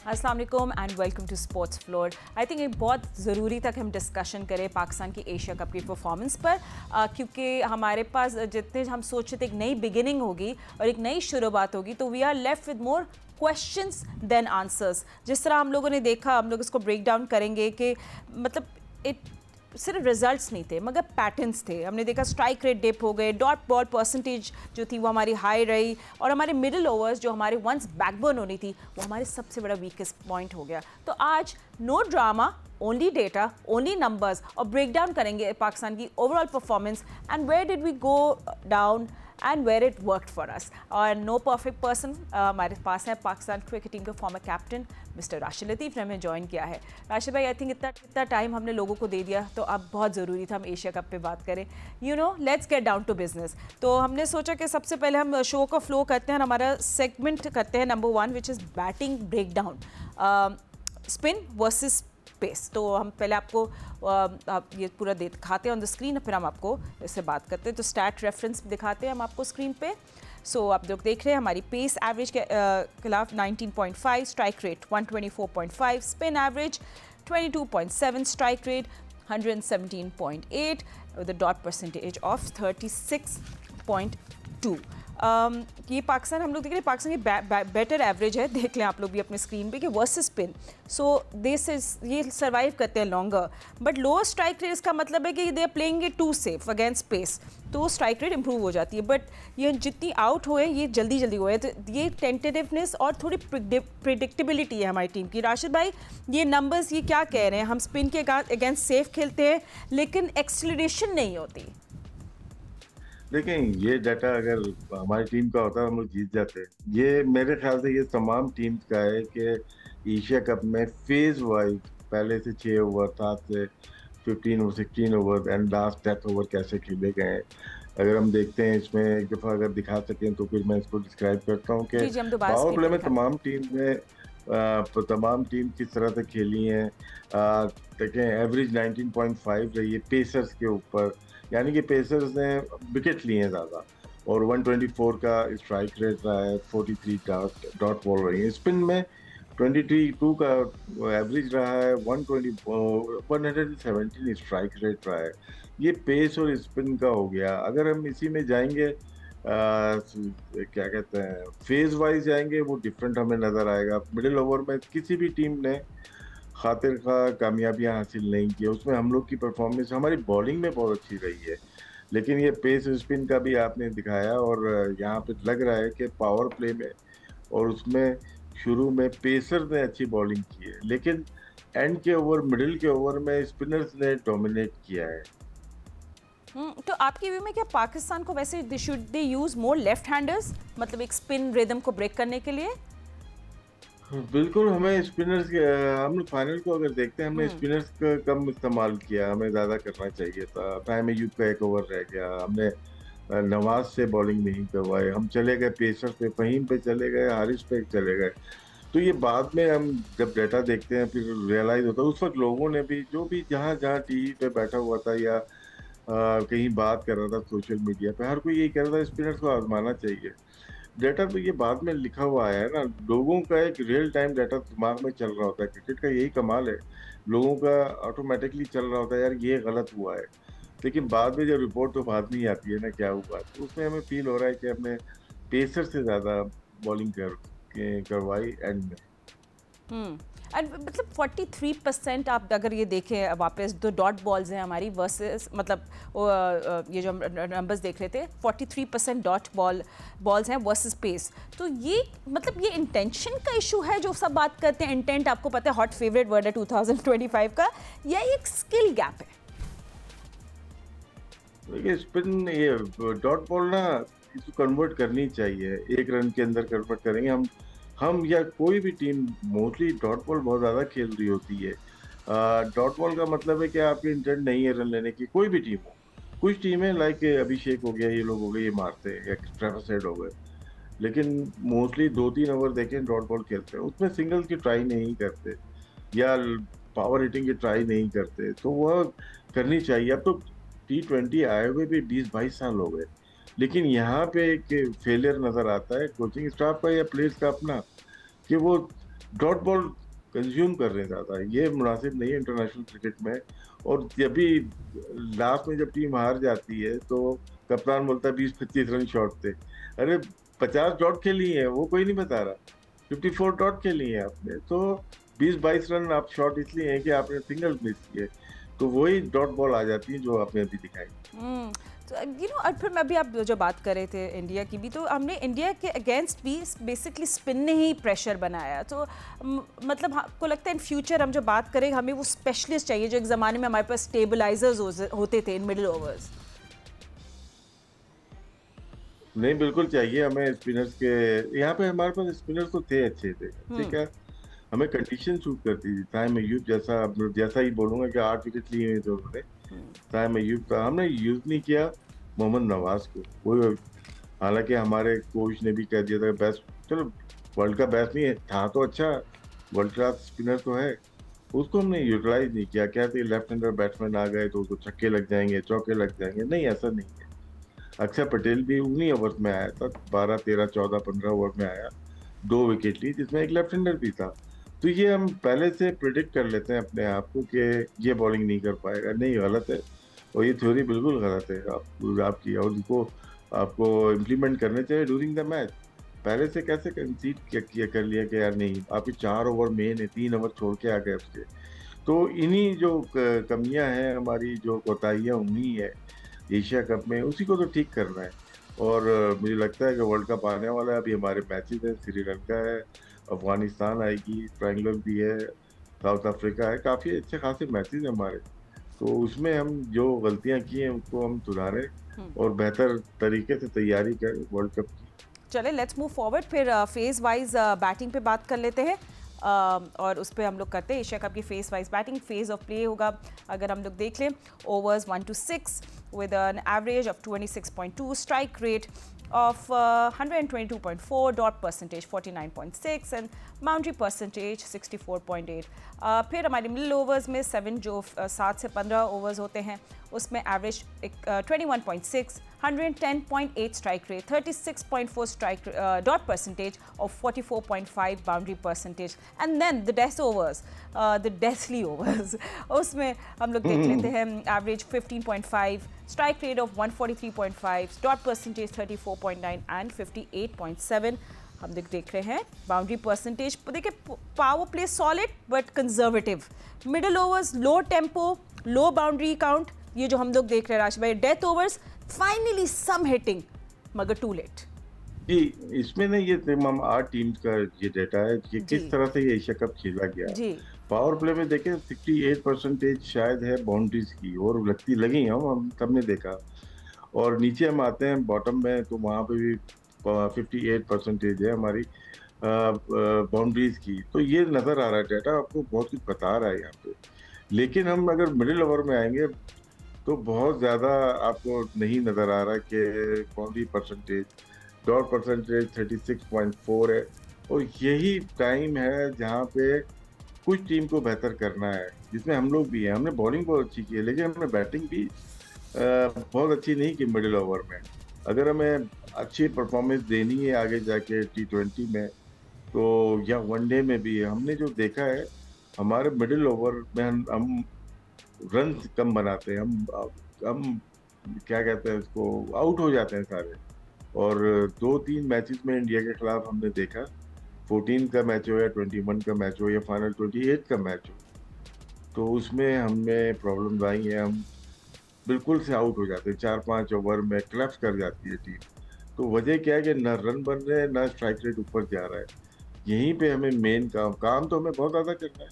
अस्सलाम वालेकुम and welcome to sports floor. I think ये बहुत ज़रूरी था कि हम डिस्कशन करें पाकिस्तान की एशिया कप की परफॉर्मेंस पर, क्योंकि हमारे पास जितने हम सोचते थे एक नई बिगिनिंग होगी और एक नई शुरुआत होगी, तो we are left with more questions than answers. जिस तरह हम लोगों ने देखा, हम लोग इसको ब्रेक डाउन करेंगे कि मतलब इट सिर्फ रिजल्ट्स नहीं थे मगर पैटर्न्स थे। हमने देखा स्ट्राइक रेट डिप हो गए, डॉट बॉल परसेंटेज जो थी वो हमारी हाई रही, और हमारे मिडिल ओवर्स जो हमारे वंस बैकबोन होनी थी वो हमारे सबसे बड़ा वीकेस्ट पॉइंट हो गया। तो आज no drama, only data, only numbers, और ब्रेक डाउन करेंगे पाकिस्तान की overall performance and where did we go down and where it worked for us. और नो परफेक्ट पर्सन हमारे पास है पाकिस्तान क्रिकेट टीम के former captain mister Rashid Latif ने हमें ज्वाइन किया है। राशिद भाई, आई थिंक इतना टाइम हमने लोगों को दे दिया, तो अब बहुत ज़रूरी था हम एशिया कप पे बात करें। Let's get down to business. तो हमने सोचा कि सबसे पहले हम शो का फ्लो करते हैं, हमारा सेगमेंट करते हैं number 1, which is batting break down, spin versus pace. तो हम पहले आपको आप ये पूरा दिखाते हैं ऑन द स्क्रीन, फिर हम आपको इससे बात करते हैं। तो स्टैट रेफरेंस दिखाते हैं हम आपको स्क्रीन पे। सो आप लोग देख रहे हैं हमारी पेस एवरेज के खिलाफ 19.5, strike rate 124.5, spin average 22.7, strike rate 117.8 with a dot percentage of 36.2। ये पाकिस्तान हम लोग देख रहे हैं, पाकिस्तान की बेटर एवरेज है, देख लें आप लोग भी अपने स्क्रीन पे कि versus spin. So this is ये सर्वाइव करते हैं longer, but lower strike rate इसका मतलब है कि they are playing it too safe against pace, तो स्ट्राइक रेट इंप्रूव हो जाती है। बट ये जितनी आउट हुए ये जल्दी हुए, तो ये टेंटेटिवनेस और थोड़ी प्रिडिक्टेबिलिटी है हमारी टीम की। राशिद भाई, ये नंबर्स ये क्या कह रहे हैं? हम स्पिन के अगेंस्ट सेफ खेलते हैं लेकिन एक्सेलरेशन नहीं होती। देखें, ये डाटा अगर हमारी टीम का होता हम लोग जीत जाते। ये मेरे ख्याल से ये तमाम टीम्स का है कि एशिया कप में फेज वाइज पहले से 6 ओवर, 7 से 15 और 16 ओवर एंड लास्ट 10 ओवर कैसे खेले गए हैं। अगर हम देखते हैं इसमें एक दफ़ा अगर दिखा सकें तो फिर मैं इसको डिस्क्राइब करता हूँ कि पावर प्ले में तमाम टीम किस तरह से खेली हैं। देखें, एवरेज 19.5 रही है पेसर्स के ऊपर, यानी कि पेसर्स ने विकेट लिए हैं ज़्यादा, और 124 का स्ट्राइक रेट रहा है, 43 डॉट बॉल रही है। स्पिन में 22 का एवरेज रहा है, 117 स्ट्राइक रेट रहा है। ये पेस और स्पिन का हो गया। अगर हम इसी में जाएंगे क्या कहते हैं फेज वाइज जाएंगे, वो डिफरेंट हमें नज़र आएगा। मिडिल ओवर में किसी भी टीम ने खातिर का कामयाबियां हासिल नहीं की, उसमें हम लोग की परफॉर्मेंस हमारी बॉलिंग में बहुत अच्छी रही है। लेकिन ये पेस स्पिन का भी आपने दिखाया, और यहाँ पे लग रहा है कि पावर प्ले में और उसमें शुरू में पेसर ने अच्छी बॉलिंग की है, लेकिन एंड के ओवर, मिडिल के ओवर में स्पिनर्स ने डोमिनेट किया है। तो आपकी व्यू में क्या पाकिस्तान को वैसे should they use more left handers, मतलब एक स्पिन रिदम को ब्रेक करने के लिए? बिल्कुल, हमें स्पिनर्स के हम लोग फाइनल को अगर देखते हैं, हमने स्पिनर्स का कम इस्तेमाल किया, हमें ज़्यादा करना चाहिए था। टाइम अयूब का एक ओवर रह गया, हमने नवाज से बॉलिंग नहीं करवाई, हम चले गए पेसर पे, फहीम पे चले गए, हारिस पे चले गए। तो ये बाद में हम जब डेटा देखते हैं फिर रियलाइज होता है। उस वक्त लोगों ने भी जो भी जहाँ जहाँ टीवी पे बैठा हुआ था या कहीं बात कर रहा था सोशल मीडिया पे, हर कोई यही कह रहा था स्पिनर्स को आजमाना चाहिए। डेटा तो ये बाद में लिखा हुआ है ना, लोगों का एक रियल टाइम डाटा दिमाग में चल रहा होता है। क्रिकेट का यही कमाल है, लोगों का ऑटोमेटिकली चल रहा होता है, यार ये गलत हुआ है। लेकिन बाद में जब रिपोर्ट तो बाद में ही आती है ना क्या हुआ, तो उसमें हमें फील हो रहा है कि हमने पेसर से ज़्यादा बॉलिंग करवाई एंड में। एंड मतलब 43% आप अगर ये देखें वापस, दो डॉट बॉल्स हैं हमारी वर्सेस, मतलब ये जो हम नंबर्स देख रहे थे 43% डॉट बॉल्स हैं वर्सेस पेस। तो ये मतलब ये इंटेंशन का इशू है जो सब बात करते हैं, इंटेंट आपको पता है हॉट फेवरेट वर्ड है 2025 का, या एक स्किल गैप है? देखिए, स्पिन ये डॉट बॉल ना इसको कन्वर्ट करनी चाहिए, 1 रन के अंदर कन्वर्ट करेंगे हम या कोई भी टीम मोस्टली डॉट बॉल बहुत ज़्यादा खेल रही होती है। डॉट बॉल का मतलब है कि आपकी इंटेंट नहीं है रन लेने की, कोई भी टीम हो। कुछ टीमें लाइक अभिषेक हो गया, ये लोग हो गए, ये मारते हैं, या ट्रेविस हेड हो गए, लेकिन मोस्टली 2-3 ओवर देखें डॉट बॉल खेलते हैं, उसमें सिंगल्स की ट्राई नहीं करते या पावर हिटिंग की ट्राई नहीं करते, तो वह करनी चाहिए। अब तो T20 आए हुए भी 20-22 साल हो गए, लेकिन यहाँ पे एक फेलियर नजर आता है कोचिंग स्टाफ का या प्लेयर्स का अपना, कि वो डॉट बॉल कंज्यूम कर रहे हैं ज़्यादा, ये मुनासिब नहीं है इंटरनेशनल क्रिकेट में। और जब भी लास्ट में जब टीम हार जाती है तो कप्तान बोलता है 20-25 रन शॉट थे। अरे 50 डॉट खेली है, वो कोई नहीं बता रहा। 54 डॉट खेली है आपने, तो 20-22 रन आप शॉट इसलिए हैं कि आपने सिंगल मिस किए, तो वही डॉट बॉल आ जाती है जो आपने अभी दिखाई। तो और फिर मैं भी आप जो बात कर रहे थे इंडिया की भी, तो हमने इंडिया के अगेंस्ट भी बेसिकली स्पिन ने ही प्रेशर बनाया। तो मतलब आपको लगता है इन फ्यूचर हम जो बात करें हमें वो स्पेशलिस्ट चाहिए जो एक ज़माने में हमारे पास स्टेबलाइजर्स होते थे इन मिडिल ओवर्स? नहीं, बिल्कुल चाहिए हमें स्पिनर्स के। यहाँ पे हमारे पास स्पिनर्स तो थे, अच्छे थे, ठीक है। हमें कंडीशन सूट करती थी। ताहिम अय्यूब जैसा ही बोलूंगा कि 8 विकेट लिए हुए थे उन्होंने। ताहिम अय्यूब का हमने यूज नहीं किया, मोहम्मद नवाज को। वो हालांकि हमारे कोच ने भी कह दिया था बेस्ट, चलो वर्ल्ड का बेस्ट नहीं है, था तो अच्छा, वर्ल्ड क्लास स्पिनर तो है, उसको हमने यूटिलाइज नहीं किया। कहते लेफ्ट हैंडर बैट्समैन आ गए तो उसको छक्के लग जाएंगे, चौके लग जाएंगे। नहीं, ऐसा नहीं है। अक्षर पटेल भी 19 ओवर में आया था, 12, 13, 14, 15 ओवर में आया, 2 विकेट ली, जिसमें एक लेफ्ट हैंडर भी था। तो ये हम पहले से प्रिडिक्ट कर लेते हैं अपने आप को कि ये बॉलिंग नहीं कर पाएगा। नहीं, गलत है, और ये थ्योरी बिल्कुल गलत है आपकी, और इसको आपको इम्प्लीमेंट करने चाहिए ड्यूरिंग द मैच। पहले से कैसे कंसीड कर लिया कि यार नहीं, आपके 4 ओवर मेन है, 3 ओवर छोड़ के आ गए उसके। तो इन्हीं जो कमियां हैं हमारी, जो कोताहियां हुई है एशिया कप में, उसी को तो ठीक करना है। और मुझे लगता है कि वर्ल्ड कप आने वाला है। अभी हमारे मैचेस हैं, श्रीलंका है, अफगानिस्तान आएगी, ट्रायंगुलर भी है, साउथ अफ्रीका है, काफ़ी अच्छे खासे मैचेस हैं हमारे। तो उसमें हम जो गलतियां की हैं उसको हम सुधारें और बेहतर तरीके से तैयारी करें वर्ल्ड कप की। चले लेट्स मूव फॉरवर्ड, फिर फेज वाइज बैटिंग पे बात कर लेते हैं। और उस पर हम लोग करते हैं एशिया कप की phase wise batting. Phase of play होगा, अगर हम लोग देख लें, overs 1 to 6 with an average of 26.2, strike rate of 122.4, dot percentage 49.6 and boundary percentage 64.8। फिर हमारे मिडिल ओवर्स में 7 जो 7 से 15 ओवर्स होते हैं उसमें average 21.6, 110.8 strike rate, 36.4 strike dot percentage और 44.5 boundary percentage. And then the death overs, the deathly overs, उसमें हम लोग देख लेते हैं average 15.5, strike rate of 143.5, dot percentage 34.9 and 58.7। हम देख रहे हैं बाउंड्री परसेंटेज। देखिए power play solid but conservative, middle overs low tempo, low boundary count, ये जो हम लोग देख रहे हैं राशिद भाई। Death overs finally some hitting मगर टू लेट। जी, इसमें ना ये तमाम 8 टीम्स का ये डेटा है कि किस तरह से ये एशिया कप खेला गया। जी, पावर प्ले में देखें 68% शायद है बाउंड्रीज की, और लगी हम सबने देखा। और नीचे हम आते हैं बॉटम में, तो वहाँ पे भी 58% है हमारी बाउंड्रीज की। तो ये नज़र आ रहा है डाटा, आपको बहुत कुछ बता रहा है यहाँ पे। लेकिन हम अगर मिडिल ओवर में आएंगे तो बहुत ज़्यादा आपको नहीं नज़र आ रहा कि बाउंड्री परसेंटेज, डॉट परसेंटेज 36.4 है। और यही टाइम है जहाँ पे कुछ टीम को बेहतर करना है, जिसमें हम लोग भी हैं। हमने बॉलिंग बहुत अच्छी की है, लेकिन हमने बैटिंग भी बहुत अच्छी नहीं की मिडिल ओवर में। अगर हमें अच्छी परफॉर्मेंस देनी है आगे जाके T20 में, तो या वनडे में भी, हमने जो देखा है हमारे मिडिल ओवर में हम रन कम बनाते हैं, हम क्या कहते हैं उसको, आउट हो जाते हैं सारे। और 2-3 मैचेस में इंडिया के खिलाफ हमने देखा, 14 का मैच हो या 21 का मैच हो या फाइनल 28 का मैच हो, तो उसमें हमें प्रॉब्लम आई है। हम बिल्कुल से आउट हो जाते हैं, 4-5 ओवर में क्लैप्स कर जाती है टीम। तो वजह क्या है कि ना रन बन रहे हैं, ना स्ट्राइक रेट ऊपर जा रहा है। यहीं पे हमें मेन काम तो हमें बहुत ज़्यादा करना है,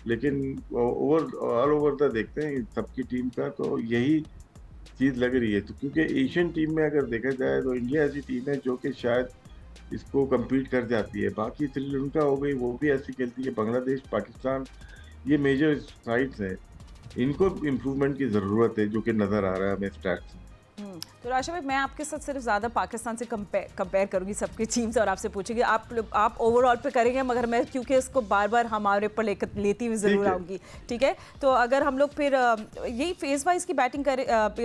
लेकिन ऑल ओवर का देखते हैं सबकी टीम का, तो यही चीज़ लग रही है। तो क्योंकि एशियन टीम में अगर देखा जाए तो इंडिया ऐसी टीम है जो कि शायद इसको कम्पीट कर जाती है। बाकी श्रीलंका हो गई, वो भी ऐसी खेलती है, बांग्लादेश, पाकिस्तान, ये मेजर साइड्स हैं। इनको इम्प्रूवमेंट की ज़रूरत है, जो कि नज़र आ रहा है हमें स्टैट्स में। तो राशा भाई, मैं आपके साथ सिर्फ ज़्यादा पाकिस्तान से कंपेयर करूंगी सबकी टीम से, और आपसे पूछूंगी आप ओवरऑल पे करेंगे, मगर मैं क्योंकि इसको बार बार हमारे ऊपर लेती हुई ज़रूर आऊँगी, ठीक है। तो अगर हम लोग फिर यही फेज वाइज की बैटिंग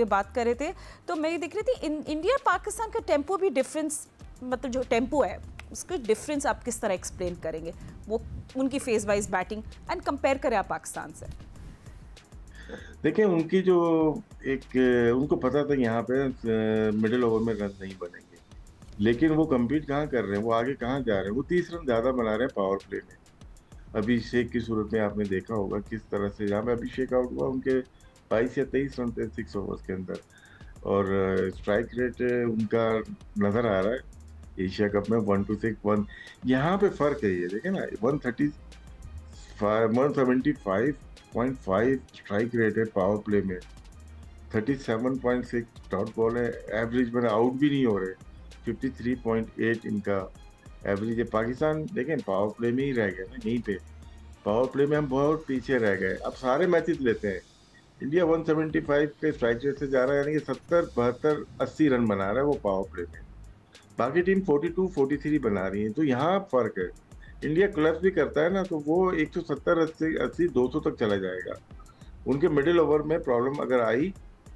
बात कर रहे थे, तो मैं ये देख रही थी इंडिया पाकिस्तान का टेम्पो भी डिफरेंस, मतलब जो टेम्पो है उसका डिफरेंस आप किस तरह एक्सप्लेन करेंगे, वो उनकी phase wise batting and compare करें आप पाकिस्तान से? देखिए उनकी जो उनको पता था यहाँ पे मिडिल ओवर में रन नहीं बनेंगे, लेकिन वो कम्पीट कहाँ कर रहे हैं, वो आगे कहाँ जा रहे हैं, वो 30 रन ज्यादा बना रहे हैं पावर प्ले में। अभिषेक की सूरत में आपने देखा होगा किस तरह से यहाँ पे अभिषेक आउट हुआ, उनके 22 या 23 रन थे 6 ओवर्स के अंदर, और स्ट्राइक रेट उनका नजर आ रहा है एशिया कप में 1-6-1। यहाँ पे फर्क है, ये देखे ना 175.5 स्ट्राइक रेट है पावर प्ले में, 37.6 डॉट बॉल है, एवरेज में आउट भी नहीं हो रहे, 53.8 इनका एवरेज है। पाकिस्तान देखें पावर प्ले में ही रह गए ना, यहीं पे पावर प्ले में हम बहुत पीछे रह गए। अब सारे मैचेस लेते हैं, इंडिया 175 के स्ट्राइक रेट से जा रहा है, यानी कि 70, 72, 80 रन बना रहा है वो पावर प्ले में, बाकी टीम 42, 43 बना रही है। तो यहाँ फर्क है, इंडिया क्लच भी करता है ना तो वो 170, 80, 200 तक चला जाएगा। उनके मिडिल ओवर में प्रॉब्लम अगर आई,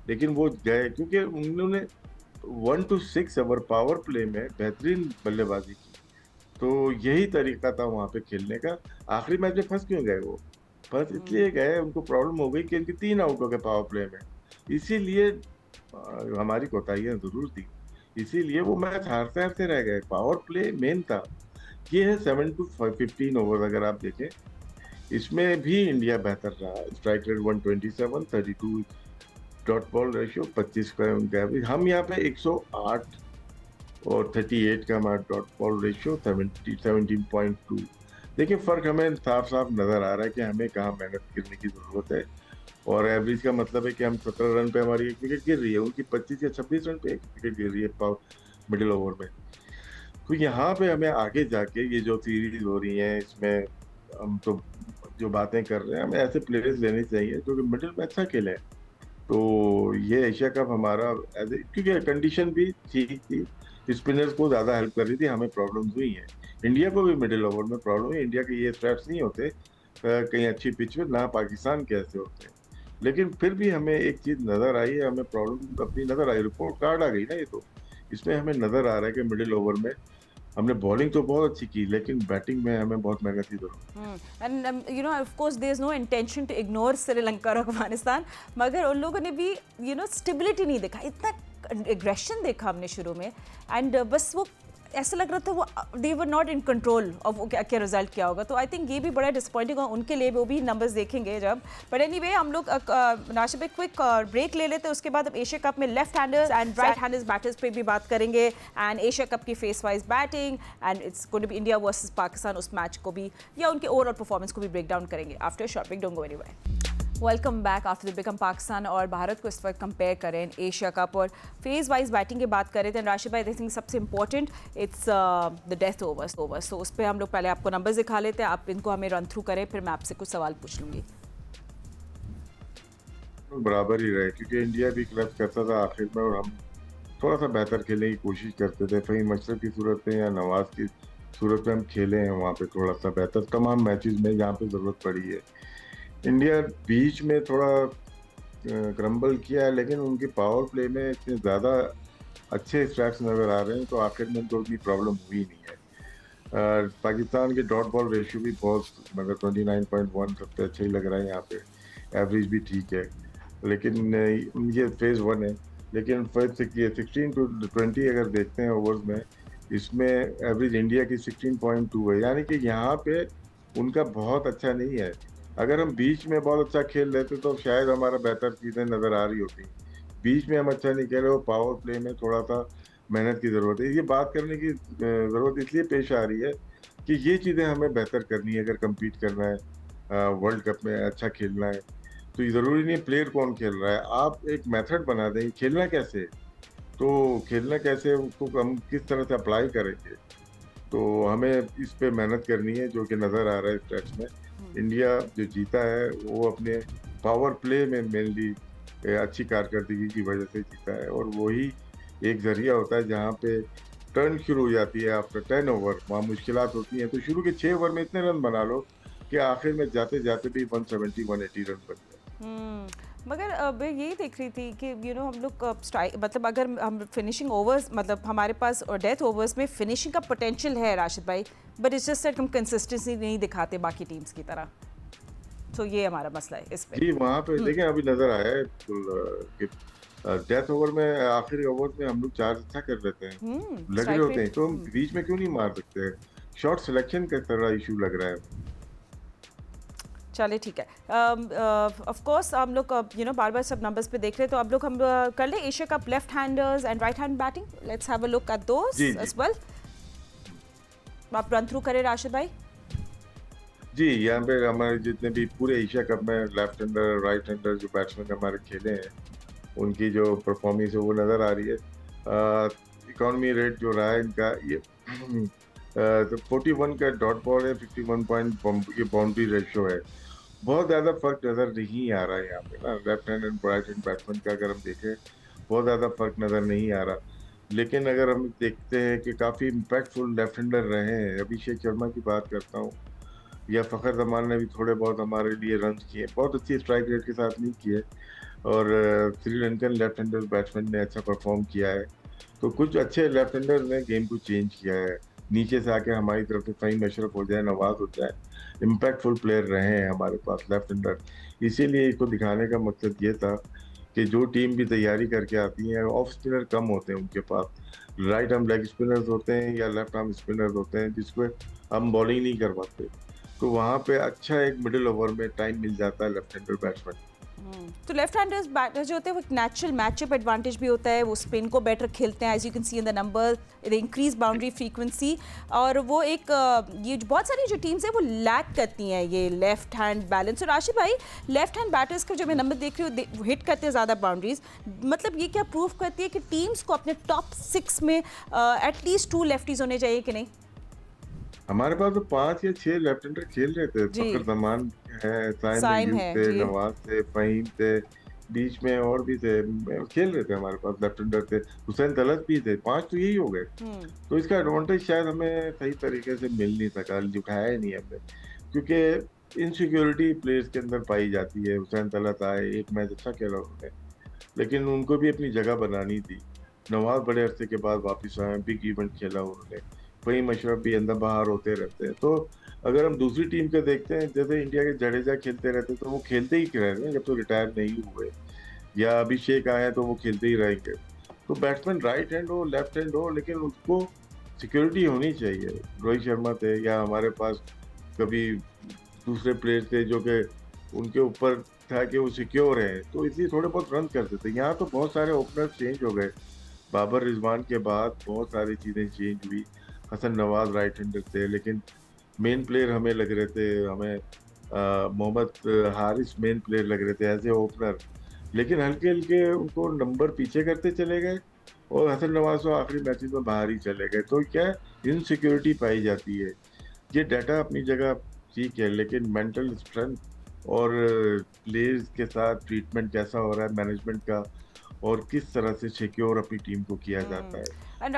लेकिन वो गए क्योंकि उन्होंने 1 to 6 ओवर पावर प्ले में बेहतरीन बल्लेबाजी की, तो यही तरीका था वहां पे खेलने का। आखिरी मैच में फंस क्यों गए वो? फंस इसलिए गए, उनको प्रॉब्लम हो गई कि उनके 3 आउट हो गए पावर प्ले में, इसीलिए हमारी कोताहियां जरूर थी, इसीलिए वो मैच हारते हारते रह गए। पावर प्ले मेन था। ये है 7 to 15 ओवर, अगर आप देखें इसमें भी इंडिया बेहतर रहा। Strike rate 127, 32 dot ball ratio, 25 का उनका एवरेज। हम यहाँ पे 108 और 38 का हमारा डॉट बॉल रेशियो, 17.2। देखिए फर्क हमें साफ साफ नजर आ रहा है कि हमें कहाँ मेहनत करने की जरूरत है। और एवरेज का मतलब है कि हम 17 रन पे हमारी एक विकेट गिर रही है, उनकी 25 या 26 रन पे एक विकेट गिर रही है मिडिल ओवर में। तो यहाँ पे हमें आगे जाके ये जो सीरीज हो रही है इसमें हम तो जो बातें कर रहे हैं, हमें ऐसे प्लेयर्स लेने चाहिए जो कि मिडिल में अच्छा खेले। तो ये एशिया कप हमारा क्योंकि कंडीशन भी ठीक थी, स्पिनर्स को ज्यादा हेल्प कर रही थी, हमें प्रॉब्लम्स हुई हैं। इंडिया को भी मिडिल ओवर में प्रॉब्लम है, इंडिया के ये स्ट्रैप्स नहीं होते कहीं अच्छी पिच में, ना पाकिस्तान के ऐसे होते हैं। लेकिन फिर भी हमें एक चीज नजर आई है, हमें प्रॉब्लम अपनी नजर आई, रिपोर्ट कार्ड आ गई ना ये, तो इसमें हमें नजर आ रहा है कि मिडिल ओवर में हमने बॉलिंग तो बहुत अच्छी की, लेकिन बैटिंग में हमें बहुत मेहनत की जरूरत। And you know of course there is no intention to ignore Sri Lanka और अफगानिस्तान, मगर उन लोगों ने भी स्टेबिलिटी नहीं देखा, इतना एग्रेशन देखा हमने शुरू में, एंड बस वो ऐसा लग रहा था वो they were not in control of क्या रिजल्ट क्या होगा। तो आई थिंक ये भी बड़ा डिसअपॉइंटिंग है उनके लिए, वो भी नंबर्स देखेंगे जब। बट एनीवे हम लोग नाशिब एक क्विक ब्रेक ले लेते हैं, उसके बाद अब एशिया कप में left handers and right handers batters पे भी बात करेंगे, एंड एशिया कप की phase wise batting, and it's going to be India versus Pakistan, उस मैच को भी या उनके ओवरऑल परफॉर्मेंस को भी ब्रेक डाउन करेंगे after short break. Don't go anywhere. Welcome back after the break. हम पाकिस्तान और भारत को इस वक्त कंपेयर करें एशिया कप और फेज वाइज बैटिंग की बात करें तो राशिद भाई आई थिंक सबसे important it's the death overs. तो उस पर हम लोग पहले आपको नंबर्स दिखा लेते हैं, आप इनको हमें रन थ्रू करें, फिर मैं आपसे कुछ सवाल पूछ लूँगी। बराबर ही रहे क्योंकि इंडिया भी क्लच करता था आखिर में, और हम थोड़ा सा बेहतर खेलने की कोशिश करते थे। फ़हीम अशरफ की सूरत में या नवाज की सूरत में हम खेले हैं वहाँ पे थोड़ा सा बेहतर, तमाम मैचेस में जहाँ पे ज़रूरत पड़ी है। इंडिया बीच में थोड़ा क्रम्बल किया है, लेकिन उनकी पावर प्ले में इतने ज़्यादा अच्छे स्ट्राइक्स नज़र आ रहे हैं, तो आखिर में उनको उतनी प्रॉब्लम हुई नहीं है। पाकिस्तान के डॉट बॉल रेशियो भी बहुत, मतलब 29.1 सबसे अच्छा ही लग रहा है यहाँ पे, एवरेज भी ठीक है, लेकिन ये फेज़ 1 है। लेकिन 16 to 20 अगर देखते हैं ओवर्स में, इसमें एवरेज इंडिया की 16.2 है, यानी कि यहाँ पे उनका बहुत अच्छा नहीं है। अगर हम बीच में बहुत अच्छा खेल लेते तो शायद हमारा बेहतर चीज़ें नज़र आ रही होती। बीच में हम अच्छा नहीं खेल रहे हो, पावर प्ले में थोड़ा सा मेहनत की ज़रूरत है। ये बात करने की ज़रूरत इसलिए पेश आ रही है कि ये चीज़ें हमें बेहतर करनी है अगर कम्पीट करना है, वर्ल्ड कप में अच्छा खेलना है। तो ये ज़रूरी नहीं है प्लेयर कौन खेल रहा है, आप एक मेथड बना दें खेलना कैसे, तो खेलना कैसे उसको हम किस तरह से अप्लाई करेंगे, तो हमें इस पे मेहनत करनी है, जो कि नज़र आ रहा है स्टेट्स में। इंडिया जो जीता है वो अपने पावर प्ले में मेनली अच्छी कारकर्दगी की वजह से जीता है, और वही एक जरिया होता है जहाँ पे टर्न शुरू हो जाती है आफ्टर 10 ओवर, वहाँ मुश्किलात होती हैं। तो शुरू के 6 ओवर में इतने रन बना लो कि आखिर में जाते जाते भी 170-180 रन बन जाए। मगर मैं यही देख रही थी कि हम लोग स्ट्राइक मतलब अगर हम फिनिशिंग ओवर्स मतलब हमारे पास और डेथ ओवर्स में फिनिशिंग का पोटेंशियल है राशिद भाई, बट इट्स जस्ट दैट हम कंसिस्टेंसी नहीं दिखाते बाकी टीम्स की तरह। तो ये हमारा मसला है इस पे। जी वहाँ पे देखें अभी नजर आया है कि डेथ ओवर में आखिरी ओवर में हम लोग चार्ज अच्छा कर लेते हैं, लगे होते हैं, तो हम बीच में क्यों नहीं मार सकते? शॉट सिलेक्शन का तरह इशू लग रहा है। चले ठीक है, ऑफ कोर्स हम लोग बार बार सब नंबर्स पे देख रहे हैं, तो अब लोग हम कर ले Asia cup left handers and right hand batting, let's have a look at those as well. आप रन थ्रू करें राशिद भाई। जी यहाँ पे हमारे जितने भी पूरे एशिया कप में लेफ्ट हैंडर राइट हैंडर जो बैट्समैन हमारे खेले हैं उनकी जो परफॉर्मेंस है वो नज़र आ रही है। इकोनॉमी रेट जो रहा है इनका ये तो 41 का डॉट बॉल है, 51 पॉइंट ये बाउंड्री रेशियो है। बहुत ज़्यादा फर्क नज़र नहीं आ रहा है यहाँ पे ना, left hand and right hand batsman का अगर हम देखें बहुत ज़्यादा फर्क नज़र नहीं आ रहा। लेकिन अगर हम देखते हैं कि काफ़ी इम्पैक्टफुल लेफ्ट हैंडर रहे हैं, अभिषेक शर्मा की बात करता हूँ या फ़खर जमान ने भी थोड़े बहुत हमारे लिए रन किए, बहुत अच्छी स्ट्राइक रेट के साथ नहीं किए, और श्रीलंकन लेफ्ट हैंडर बैट्समैन ने अच्छा परफॉर्म किया है। तो कुछ अच्छे लेफ्ट हैंडर ने गेम को चेंज किया है, नीचे से आके हमारी तरफ से फ़हीम अशरफ हो जाए, नवाज हो जाए, इम्पैक्टफुल प्लेयर रहे हैं हमारे पास लेफ्ट हैंडर। इसीलिए इसको दिखाने का मकसद ये था कि जो टीम भी तैयारी करके आती है ऑफ स्पिनर कम होते हैं उनके पास, राइट आर्म लेग स्पिनर्स होते हैं या लेफ्ट आर्म स्पिनर्स होते हैं जिसको हम बॉलिंग नहीं करवाते, तो वहाँ पे अच्छा एक मिडिल ओवर में टाइम मिल जाता है लेफ्ट हैंडर बैट्समैन। तो लेफ्ट हैंडर्स बैटर्स जो होते हैं वो एक नेचुरल मैचअप एडवांटेज भी होता है, वो स्पिन को बेटर खेलते हैं, as you can see in the number they increase boundary frequency, और वो एक ये बहुत सारी जो टीम्स हैं वो लैक करती हैं ये लेफ्ट हैंड बैलेंस। और राशिद भाई लेफ्ट हैंड बैटर्स का जो मैं नंबर देख रही हूँ हिट करते हैं ज़्यादा बाउंड्रीज, मतलब ये क्या प्रूव करती है कि टीम्स को अपने टॉप 6 में एटलीस्ट 2 लेफ्टीज होने चाहिए कि नहीं? हमारे पास तो 5 या 6 लेफ्ट हैंडर खेल रहे थे, फखर जमान है, साइम थे, नवाज थे, फहीम थे, बीच में और भी थे खेल रहे थे हमारे पास लेफ्ट हैंडर थे, हुसैन तलत भी थे, 5 तो यही हो गए। तो इसका एडवांटेज शायद हमें सही तरीके से मिल नहीं सका, दिखाया ही नहीं हमने, क्योंकि इनसिक्योरिटी प्लेयर्स के अंदर पाई जाती है। हुसैन तलत आए, एक मैच अच्छा खेला उन्होंने, लेकिन उनको भी अपनी जगह बनानी थी। नवाज बड़े अरसे के बाद वापस आए, बिग इवेंट खेला उन्होंने, फ़हीम अशरफ भी अंदर बाहर होते रहते हैं। तो अगर हम दूसरी टीम के देखते हैं, जैसे इंडिया के जडेजा खेलते रहते तो वो खेलते ही रह रहे हैं जब तो रिटायर नहीं हुए, या अभिषेक आए तो वो खेलते ही रहेंगे। तो बैट्समैन राइट हैंड हो लेफ्ट हैंड हो, लेकिन उसको सिक्योरिटी होनी चाहिए। रोहित शर्मा थे या हमारे पास कभी दूसरे प्लेयर थे जो कि उनके ऊपर था कि वो सिक्योर है, तो इसलिए थोड़े बहुत रन करते थे। यहाँ तो बहुत सारे ओपनर चेंज हो गए, बाबर रिजवान के बाद बहुत सारी चीज़ें चेंज हुई। हसन नवाज राइट हैंडर थे, लेकिन मेन प्लेयर हमें लग रहे थे, हमें मोहम्मद हारिस मेन प्लेयर लग रहे थे एज ए ओपनर, लेकिन हल्के हल्के उनको नंबर पीछे करते चले गए और हसन नवाज तो आखिरी मैचेस में बाहर ही चले गए। तो क्या इनसिक्योरिटी पाई जाती है। ये डाटा अपनी जगह ठीक है, लेकिन मेंटल स्ट्रेंथ और प्लेयर्स के साथ ट्रीटमेंट कैसा हो रहा है मैनेजमेंट का, और किस तरह से सिक्योर अपनी टीम को किया जाता है,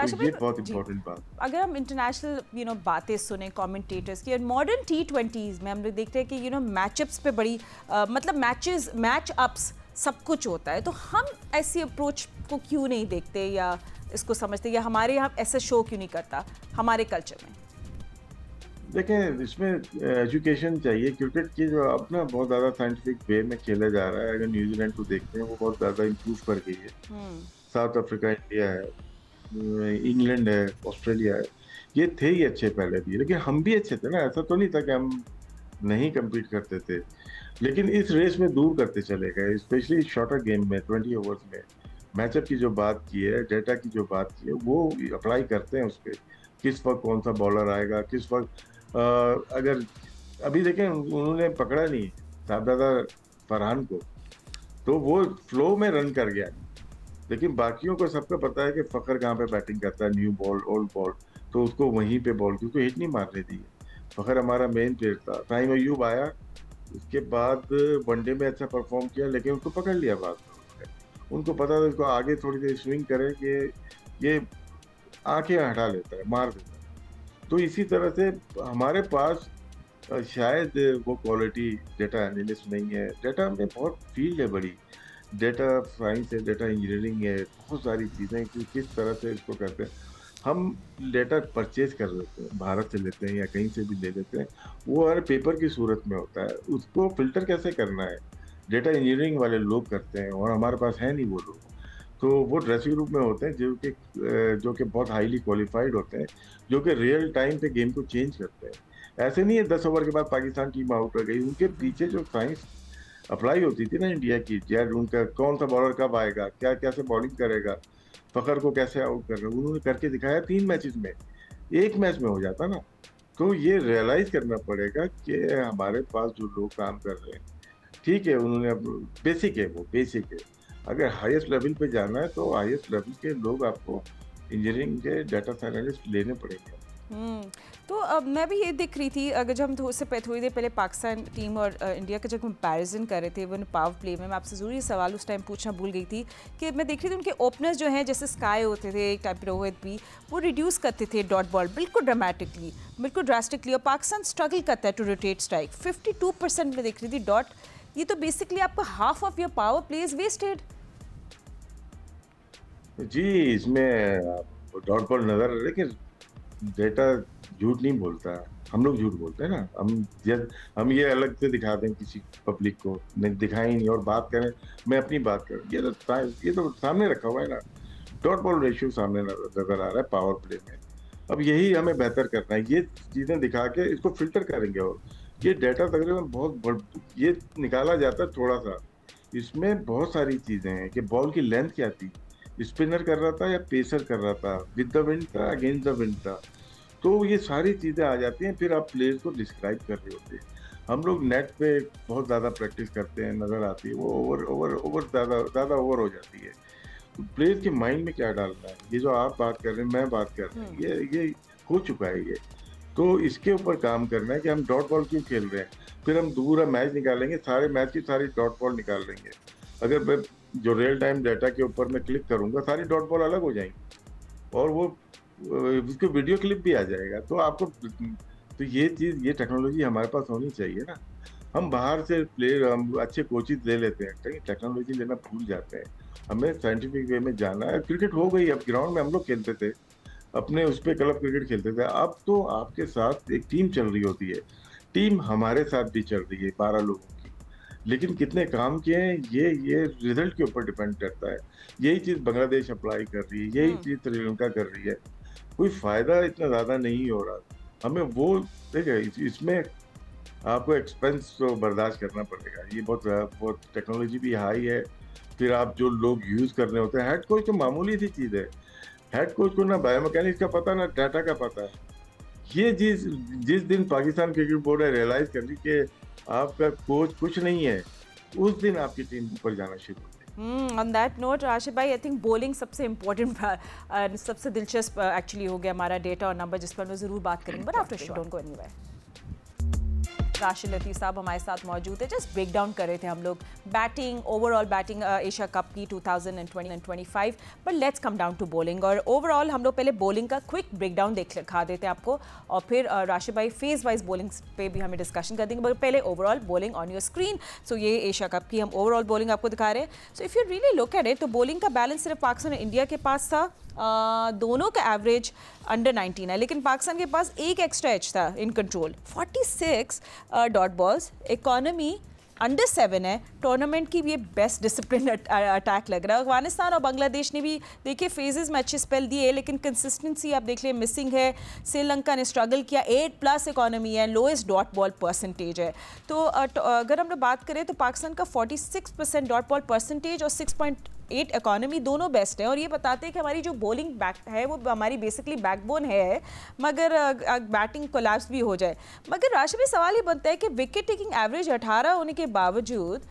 तो ये बहुत इम्पोर्टेंट बात। अगर हम इंटरनेशनल बातें सुने कमेंटेटर्स की, मॉडर्न T20s में हम लोग देखते हैं कि मैचअप्स पे बड़ी मतलब मैचअप्स सब कुछ होता है, तो हम ऐसी अप्रोच को क्यों नहीं देखते या इसको समझते, या हमारे यहाँ ऐसा शो क्यों नहीं करता हमारे कल्चर में? देखें, इसमें एजुकेशन चाहिए। क्रिकेट की जो अपना बहुत ज़्यादा साइंटिफिक वे में खेला जा रहा है। अगर न्यूजीलैंड को देखते हैं वो बहुत ज़्यादा इम्प्रूव कर गई है, साउथ अफ्रीका, इंडिया है, इंग्लैंड है, ऑस्ट्रेलिया है, ये थे ही अच्छे पहले भी, लेकिन हम भी अच्छे थे ना, ऐसा तो नहीं था कि हम नहीं कम्पीट करते थे, लेकिन इस रेस में दूर करते चले गए, स्पेशली शॉर्टर गेम में 20 ओवर्स में। मैचअप की जो बात की है, डेटा की जो बात की है, वो अप्लाई करते हैं उस पर, किस वक्त कौन सा बॉलर आएगा, किस वक्त अगर अभी देखें उन्होंने पकड़ा नहीं साहबजादा फरहान को, तो वो फ्लो में रन कर गया, लेकिन बाकियों को सबको पता है कि फ़खर कहाँ पे बैटिंग करता है, न्यू बॉल ओल्ड बॉल, तो उसको वहीं पे बॉल क्योंकि हिट नहीं मारने दी। फ़खर हमारा मेन प्लेयर था। साइम अय्यूब आया, उसके बाद वनडे में अच्छा परफॉर्म किया, लेकिन उसको पकड़ लिया बाद में। उनको पता था इसको आगे थोड़ी देर स्विंग करे कि ये आंखें हटा लेता है, मार देता है। तो इसी तरह से हमारे पास शायद वो क्वालिटी डेटा एनालिस्ट नहीं है। डेटा में बहुत फील्ड है बड़ी, डेटा साइंस है, डेटा इंजीनियरिंग है, बहुत सारी चीज़ें कि किस तरह से इसको करते हैं। हम डेटा परचेज कर लेते हैं, भारत से लेते हैं या कहीं से भी ले लेते हैं, वो हर पेपर की सूरत में होता है। उसको फिल्टर कैसे करना है, डेटा इंजीनियरिंग वाले लोग करते हैं, और हमारे पास है नहीं वो लोग। तो वो ड्रेसिंग रूम में होते हैं जो कि बहुत हाईली क्वालिफाइड होते हैं, जो कि रियल टाइम पे गेम को चेंज करते हैं। ऐसे नहीं है 10 ओवर के बाद पाकिस्तान टीम आउट हो गई, उनके पीछे जो साइंस अप्लाई होती थी ना इंडिया की, यार उनका कौन सा बॉलर कब आएगा, क्या कैसे बॉलिंग करेगा, फखर को कैसे आउट करना, उन्होंने करके दिखाया 3 मैचेस में, 1 मैच में हो जाता ना। तो ये रियलाइज करना पड़ेगा कि हमारे पास जो लोग काम कर रहे हैं, ठीक है, उन्होंने अब बेसिक है, वो बेसिक है। अगर हाईएस्ट लेवल पे जाना है तो हाईएस्ट लेवल के लोग आपको इंजीनियरिंग के डाटा साइंटिस्ट लेने पड़ेंगे। तो अब मैं भी ये दिख रही थी, अगर जब हम थोड़ी देर पहले पाकिस्तान टीम और इंडिया का जब कंपैरिजन कर रहे थे वो पावर प्ले में, मैं आपसे ज़रूर ये सवाल उस टाइम पूछना भूल गई थी कि मैं देख रही थी उनके ओपनर्स जो हैं, जैसे स्काई होते थे एक टाइप रोहित भी, वो रिड्यूस करते थे डॉट बॉल बिल्कुल ड्रामेटिकली, बिल्कुल ड्रास्टिकली, और पाकिस्तान स्ट्रगल करता है टू रोटेट स्ट्राइक। 52% में देख रही थी डॉट। ये तो बेसिकली आपका half of your power play is wasted. जी, इसमें डॉट बॉल नजर, लेकिन डेटा झूठ नहीं बोलता, हम लोग झूठ बोलते हैं ना। हम ये अलग से दिखा दें किसी पब्लिक को, नहीं दिखाएं नहीं और बात करें, मैं अपनी बात करूं, ये तो सामने रखा हुआ है ना, डॉट बॉल रेशियो सामने नजर आ रहा है पावर प्ले में। अब यही हमें बेहतर करना है, ये चीजें दिखा के इसको फिल्टर करेंगे। और ये डेटा तकरीबन ये निकाला जाता है थोड़ा सा, इसमें बहुत सारी चीजें हैं कि बॉल की लेंथ क्या थी, स्पिनर कर रहा था या पेसर कर रहा था, विद द विंड था अगेंस्ट द विंड था। तो ये सारी चीज़ें आ जाती हैं, फिर आप प्लेयर्स को डिस्क्राइब कर रहे होते हैं। हम लोग नेट पे बहुत ज़्यादा प्रैक्टिस करते हैं, नज़र आती है वो ओवर ज़्यादा ओवर हो जाती है। तो प्लेयर्स के माइंड में क्या डालना है, ये जो आप बात कर रहे हैं, मैं बात कर रहा हूँ, ये हो चुका है ये। तो इसके ऊपर काम करना है कि हम डॉट बॉल क्यों खेल रहे हैं, फिर हम दूसरा मैच निकालेंगे, सारे मैच की सारी डॉट बॉल निकाल लेंगे। अगर मैं जो रियल टाइम डाटा के ऊपर मैं क्लिक करूंगा, सारी डॉट बॉल अलग हो जाएंगी और वो उसके वीडियो क्लिप भी आ जाएगा। तो आपको, तो ये चीज़, ये टेक्नोलॉजी हमारे पास होनी चाहिए ना। हम बाहर से प्लेयर, हम अच्छे कोचेज ले लेते हैं, कहीं टेक्नोलॉजी लेना भूल जाते हैं। हमें साइंटिफिक वे में जाना है। क्रिकेट हो गई, अब ग्राउंड में हम लोग खेलते थे, अपने उस पर क्लब क्रिकेट खेलते थे। अब तो आपके साथ एक टीम चल रही होती है, टीम हमारे साथ भी चल रही है 12 लोगों की, लेकिन कितने काम किए हैं ये रिजल्ट के ऊपर डिपेंड करता है। यही चीज़ बांग्लादेश अप्लाई कर रही है, यही चीज़ श्रीलंका कर रही है। कोई फायदा इतना ज़्यादा नहीं हो रहा, हमें वो देखिए इसमें आपको एक्सपेंस तो बर्दाश्त करना पड़ेगा। ये बहुत टेक्नोलॉजी भी हाई है, फिर आप जो लोग यूज़ कर रहे होते हैं, हेड कोच तो मामूली सी चीज़ है। हेड कोच को ना बायोमैकेनिक्स का पता, ना डाटा का पता है। ये चीज़ जिस दिन पाकिस्तान क्रिकेट बोर्ड ने रियलाइज़ कर ली कि आपका कोच कुछ नहीं है, उस दिन आपकी टीम ऊपर जाना शुरू होती है। ऑन दैट नोट राशिद भाई, आई थिंक बॉलिंग सबसे इम्पोर्टेंट, सबसे दिलचस्प एक्चुअली हो गया हमारा डेटा और नंबर, जिस पर हम ज़रूर बात करेंगे, but after show don't go anywhere. Rashid Latif साहब हमारे साथ मौजूद है। जस्ट ब्रेक डाउन कर रहे थे हम लोग batting, overall batting Asia cup की 2020-25, but let's come down to bowling. और ओवरऑल हम लोग पहले बॉलिंग का क्विक ब्रेक डाउन दिखा देते हैं आपको, और फिर राशिद भाई फेज वाइज बॉलिंग पे भी हमें डिस्कशन कर देंगे, मगर पहले overall bowling on your screen. So ये एशिया कप की हम ओवरऑल बॉलिंग आपको दिखा रहे हैं। So if you really look at it, तो बॉलिंग का बैलेंस सिर्फ पाकिस्तान और इंडिया के पास था। दोनों का एवरेज अंडर 19 है, लेकिन पाकिस्तान के पास एक एक्स्ट्रा एज था in control, 46 dot balls. Economy under 7 है। टूर्नामेंट की ये बेस्ट डिसिप्लिन अटैक लग रहा है। अफगानिस्तान और बांग्लादेश ने भी देखिए फेजेस में अच्छे स्पेल दिए, लेकिन कंसिस्टेंसी आप देख लें मिसिंग है। श्रीलंका ने स्ट्रगल किया, 8+ इकोनॉमी है, लोएस्ट डॉट बॉल परसेंटेज है। तो अगर हम लोग बात करें तो पाकिस्तान का 46% डॉट बॉल परसेंटेज और 6.8 इकोनॉमी दोनों बेस्ट है, और ये बताते हैं कि हमारी जो बॉलिंग बैक है वो हमारी बेसिकली बैकबोन है, मगर बैटिंग कोलैप्स भी हो जाए। मगर राशिद भाई, सवाल ये बनता है कि विकेट टेकिंग एवरेज 18 होने के बावजूद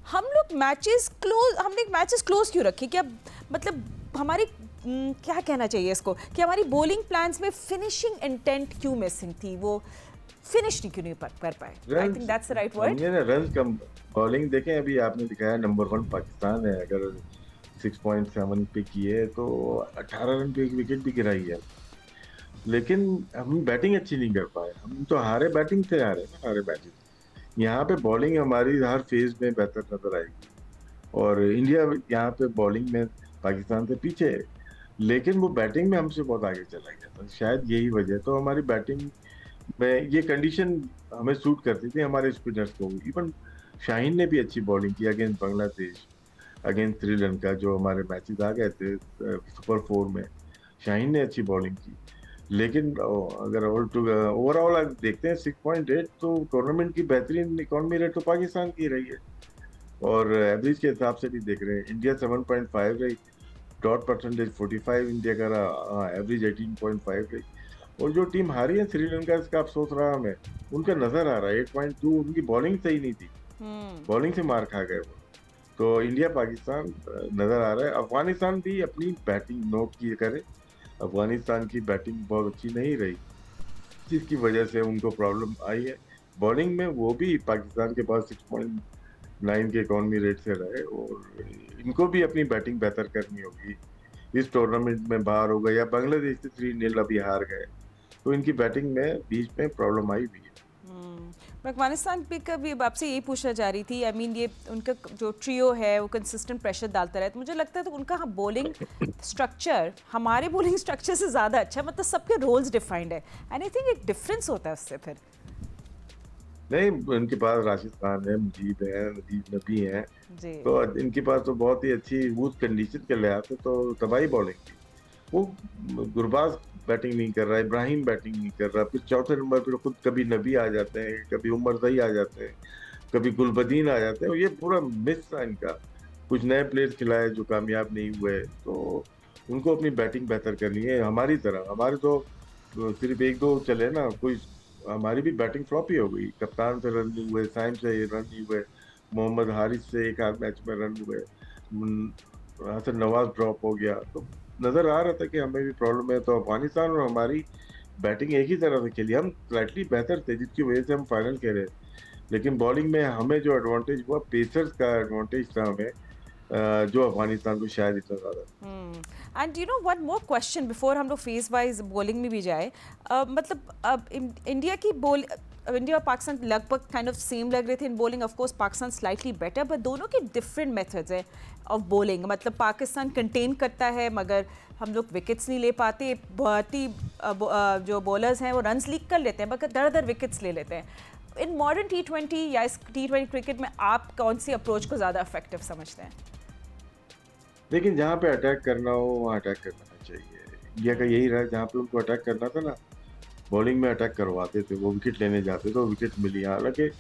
हमने मैचेस क्लोज क्यों रखे? क्या मतलब हमारी क्या कहना चाहिए इसको, कि हमारी बॉलिंग प्लान्स में फिनिशिंग इंटेंट क्यों मिसिंग थी, वो फिनिश क्यों नहीं कर पाए? I think that's the right word. Run come, bowling देखें, अभी आपने दिखाया नंबर 1 पाकिस्तान है, अगर 6.7 पे किए तो 18 रन पे एक विकेट भी गिराई है। लेकिन हम बैटिंग अच्छी नहीं कर पाए, हम तो हारे, बैटिंग से हारे ना, हारे मैचेस। यहाँ पे बॉलिंग हमारी हर फेज में बेहतर नजर आएगी, और इंडिया यहाँ पे बॉलिंग में पाकिस्तान से पीछे है, लेकिन वो बैटिंग में हमसे बहुत आगे चला गया था, शायद यही वजह। तो हमारी बैटिंग में ये कंडीशन हमें सूट करती थी, हमारे स्पिनर्स को। इवन शाहीन ने भी अच्छी बॉलिंग की अगेंस्ट बांग्लादेश, अगेंस्ट श्रीलंका, जो हमारे मैचेस आ गए थे सुपर 4 में, शाहीन ने अच्छी बॉलिंग की। लेकिन अगर ओवरऑल अगर देखते हैं 6.8, तो टूर्नामेंट की बेहतरीन इकॉनमी रेट तो पाकिस्तान की रही है, और एवरेज के हिसाब से भी देख रहे हैं, इंडिया 7.5 रही, डॉट परसेंटेज 45 इंडिया का रहा, एवरेज 18.5 रही। और जो टीम हारी है श्रीलंका, इसका अफसोस रहा हमें, उनका नजर आ रहा है 8.2, उनकी बॉलिंग सही नहीं थी, बॉलिंग से मार खा गए वो। तो इंडिया पाकिस्तान नजर आ रहा है। अफगानिस्तान भी अपनी बैटिंग नोट किए करे, अफगानिस्तान की बैटिंग बहुत अच्छी नहीं रही, जिसकी वजह से उनको प्रॉब्लम आई है बॉलिंग में। वो भी पाकिस्तान के पास 6.9 के इकॉनमी रेट से रहे, और इनको भी अपनी बैटिंग बेहतर करनी होगी। इस टूर्नामेंट में बाहर हो गए, या बांग्लादेश से 3-0 अभी हार गए, तो इनकी बैटिंग में बीच में प्रॉब्लम आई भी है। मैं अफगानिस्तान पे कभी आपसे यही पूछना चाह रही थी। आई मीन ये उनका जो ट्रियो है वो कंसिस्टेंट प्रेशर डालता रहे, तो मुझे लगता है तो उनका बॉलिंग स्ट्रक्चर हमारे बॉलिंग स्ट्रक्चर से ज़्यादा अच्छा है, मतलब सबके रोल्स डिफाइंड है, एंड आई थिंक एक डिफरेंस होता है उससे फिर। नहीं, इनके पास राशिद खान है, मुजीब है, नजीब नबी है, जी। तो इनके पास तो बहुत ही अच्छी वूड कंडीशन के लिहाज से तो तबाही बॉलिंग थी। वो गुरबाज बैटिंग नहीं कर रहा, इब्राहिम बैटिंग नहीं कर रहा, फिर चौथे नंबर पर खुद कभी नबी आ जाते हैं, कभी उमर दही आ जाते हैं, कभी गुलबदीन आ जाते हैं, और ये पूरा मिस था इनका। कुछ नए प्लेयर्स खिलाए जो कामयाब नहीं हुए, तो उनको अपनी बैटिंग बेहतर करनी है हमारी तरह। हमारे तो सिर्फ एक दो चले ना, कोई हमारी भी बैटिंग फ्लॉप ही हो गई, कप्तान से रन नहीं हुए, साइम से रन नहीं हुए, मोहम्मद हारिस से एक आध मैच में रन हुए, हसन नवाज ड्रॉप हो गया, तो नजर आ रहा था कि हमें भी प्रॉब्लम है। तो अफगानिस्तान और हमारी बैटिंग एक ही तरह से खेली, हम स्लाइटली बेहतर थे, जिसकी वजह से हम फाइनल खेले। लेकिन बॉलिंग में हमें जो एडवांटेज हुआ, पेसर्स का एडवांटेज था हमें, जो अफगानिस्तान को शायद इतना ज्यादा। And you no one more question before हम लोग फेज वाइज बॉलिंग में भी जाए। मतलब अब इंडिया की बॉल, इंडिया और पाकिस्तान लगभग काइंड ऑफ सेम लग रहे थे in bowling. Of course Pakistan slightly better, but दोनों के डिफरेंट मेथड्स हैं ऑफ बॉलिंग। मतलब पाकिस्तान कंटेन करता है, मगर हम लोग विकेट्स नहीं ले पाते। बहुत ही जो बॉलर्स हैं वो रन्स लीक कर लेते हैं, मगर दर दर विकेट्स ले लेते हैं। इन मॉडर्न T20 या इस T20 क्रिकेट में आप कौन सी अप्रोच को ज़्यादा इफेक्टिव समझते हैं? लेकिन जहाँ पे अटैक करना हो वहाँ अटैक करना चाहिए। इंडिया का यही रहा, जहाँ पे उनको अटैक करना था ना, बॉलिंग में अटैक करवाते थे, वो विकेट लेने जाते थे, तो विकेट मिली। हालांकि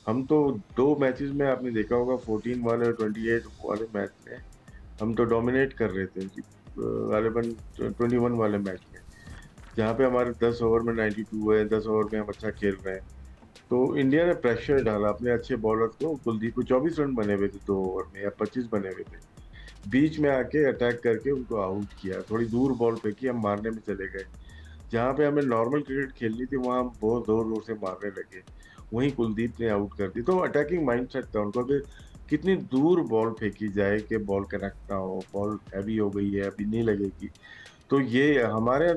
हम तो 2 मैचेस में आपने देखा होगा, 14 वाले और 28 वाले मैच में हम तो डोमिनेट कर रहे थे गालिबन 21 वाले मैच में, जहाँ पे हमारे 10 ओवर में 92 है, 10 ओवर में हम अच्छा खेल रहे हैं। तो इंडिया ने प्रेशर डाला अपने अच्छे बॉलर को। कुलदीप को 24 रन बने हुए थे 2 ओवर में, या 25 बने हुए थे, बीच में आके अटैक करके उनको आउट किया, थोड़ी दूर बॉल फेंकी, हम मारने में चले गए। जहाँ पे हमें नॉर्मल क्रिकेट खेलनी थी वहाँ हम बहुत जोर जोर से मारने लगे, वहीं कुलदीप ने आउट कर दी। तो अटैकिंग माइंडसेट था उनको कि कितनी दूर बॉल फेंकी जाए कि बॉल कनेक्ट ना हो, बॉल हैवी हो गई है, अभी नहीं लगेगी। तो ये हमारे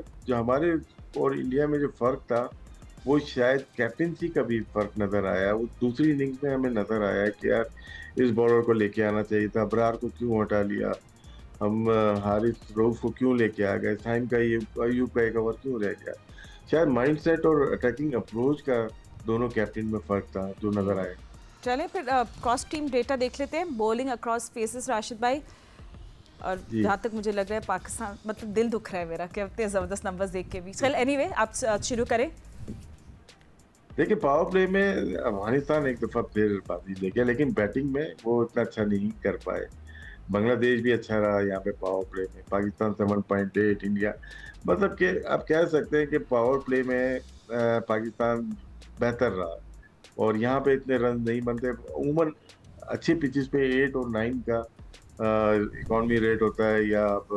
और इंडिया में जो फर्क था, वो शायद कैप्टनसी का भी फर्क नजर आया। वो दूसरी इनिंग्स में हमें नजर आया कि यार इस बॉलर को लेके आना चाहिए था, अबरार को क्यों हटा लिया, हम हारिस रऊफ को क्यों लेके आ गए, साइम का ये अयूब का एक ओवर क्यों रह गया। शायद माइंडसेट और अटैकिंग अप्रोच का दोनों कैप्टन में फर्क था जो नजर आया। चलें फिर क्रॉस टीम डेटा देख लेते हैं, बॉलिंग अक्रॉस फेसेस राशिद भाई। और जहाँ तक मुझे लग रहा है पाकिस्तान, मतलब दिल दुख रहा है मेरा कि इतने ज़बरदस्त नंबर्स देख के भी। चल एनीवे आप शुरू करें। देखिए, पावर प्ले में अफगानिस्तान एक दफा फिर बाजी ले गया, लेकिन बैटिंग में वो इतना अच्छा नहीं कर पाए। बांग्लादेश भी अच्छा रहा यहाँ पे पावर प्ले में, पाकिस्तान 7.8, इंडिया, मतलब कि आप कह सकते हैं कि पावर प्ले में पाकिस्तान बेहतर रहा, और यहाँ पे इतने रन नहीं बनते। उमूमन अच्छी पिचेस पे 8 और 9 का इकॉनमी रेट होता है, या आप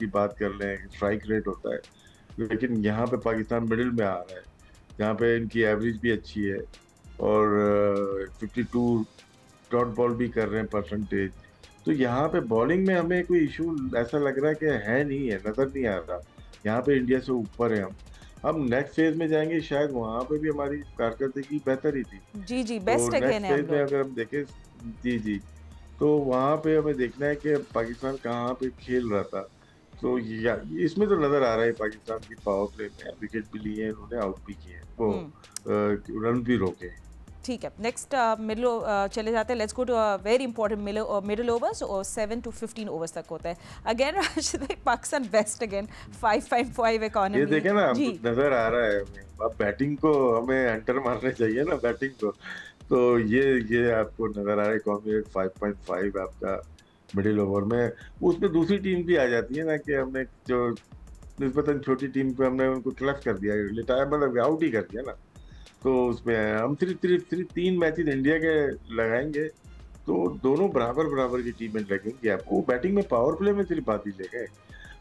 की बात कर लें स्ट्राइक रेट होता है, लेकिन यहाँ पे पाकिस्तान मिडिल में आ रहा है, जहाँ पे इनकी एवरेज भी अच्छी है, और 52 डॉट बॉल भी कर रहे हैं परसेंटेज। तो यहाँ पे बॉलिंग में हमें कोई इशू ऐसा लग रहा है कि है नहीं है, नजर नहीं आ रहा। यहाँ पे इंडिया से ऊपर है हम। हम नेक्स्ट फेज में जाएंगे, शायद वहां पे भी हमारी कारकर्दगी बेहतर ही थी। जी जी, तो बेस्ट अगेन नेक्स्ट है हम फेज में लोग। अगर हम देखें, जी जी, तो वहां पे हमें देखना है कि पाकिस्तान कहाँ पे खेल रहा था। तो इसमें तो नजर आ रहा है पाकिस्तान की पावर प्ले में विकेट भी लिए हैं इन्होंने, आउट भी किए हैं, वो रन भी रोके हैं। ठीक है, नेक्स्ट मिडिल चले जाते हैं। Let's go to very important middle overs, और 7 to 15 ओवर्स तक होता है। अगेन राशिद भाई, पाकिस्तान बेस्ट अगेन, 5.5 ये इकोनॉमी। देखे ना, जी हमको नजर आ रहा है हमें, अब बैटिंग को हमें हंटर मारने चाहिए ना बैटिंग को। तो ये आपको नजर आ रहा है, इकॉनमी रेट 5.5 आपका मिडिल ओवर में। उसमें दूसरी टीम भी आ जाती है ना, कि हमने जो निस्बतन छोटी टीम पे हमने उनको क्लच कर दिया, लिटाया, मतलब आउट ही कर दिया ना। तो उसमें हम सिर्फ सिर्फ सिर्फ 3 मैचेस इंडिया के लगाएंगे, तो दोनों बराबर बराबर की टीमें लगेंगी आपको। वो बैटिंग में पावर प्ले में सिर्फ बात ही ले गए।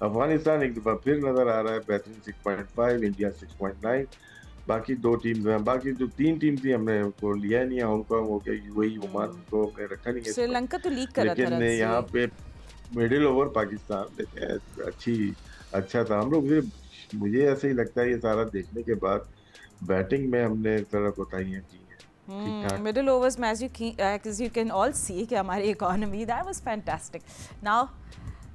अफगानिस्तान एक दफा फिर नजर आ रहा है बेहतरीन 6.5, इंडिया 6.9। बाकी 2 टीम्स हैं, बाकी जो 3 टीम थी हमने उनको लिया नहीं है। हांगकांग हो गया, यूएई, ओमान को हमने रखा नहीं है इसमें। श्रीलंका तो लीक कर रहा था लेकिन रन यहाँ से। पे मिडिल ओवर पाकिस्तान देखिए अच्छा था। हम लोग मुझे ऐसे ही लगता है, ये सारा देखने के बाद बैटिंग में हमने थोड़ा कोताहियां की हैं। ठीक ठाक। मिडिल ओवर्स में एज यू कैन ऑल सी कि हमारी economy that was fantastic. Now